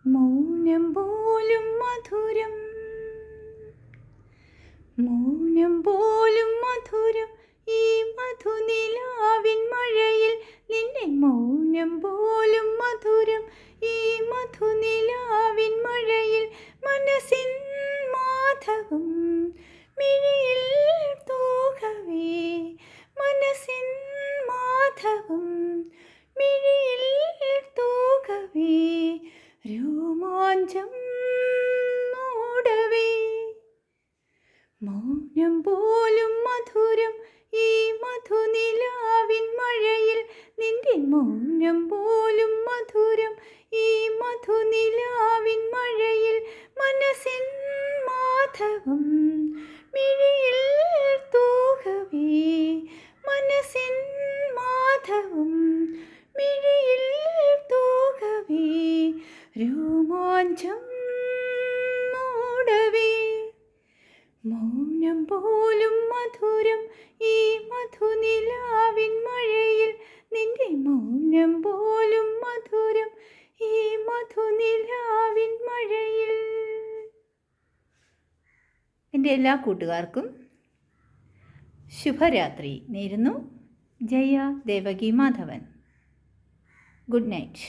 മൗനം പോലും മധുരം, മൗനം പോലും മധുരം, ഈ മധുനിലാവിൻ മഴയിൽ നിന്റെ മൗനം പോലും മധുരം, ഈ മധുനിലാവിൻ മഴയിൽ മനസ്സിൻ മാധവം മിഴിയിൽ തൂകവേ, മനസ്സിൻ മാധവം മിഴിയിൽ തൂകവേ, രോമാഞ്ചം മൂടവേ. മൗനം പോലും മധുരം, ഈ മധുനിലാവിൻ മഴയിൽ നിന്റെ മൗനം പോലും മധുരം, ഈ മധുനിലാവിൻ മഴയിൽ മനസ്സിൻ മാധവം മിഴിയിൽ തൂകവേ, മനസ്സിൻ മാധവം മിഴിയിൽ തൂകവേ, രോമാഞ്ചം മൂടവേ. മൗനം പോലും മധുരം, ഈ മധുനിലാവിൻ മഴയിൽ നിന്റെ മൗനം പോലും മധുരം, ഈ മധുനിലാവിൻ മഴയിൽ. എൻ്റെ എല്ലാ കൂട്ടുകാർക്കും ശുഭരാത്രി നേരുന്നു. ജയ ദേവകി മാധവൻ. Good night.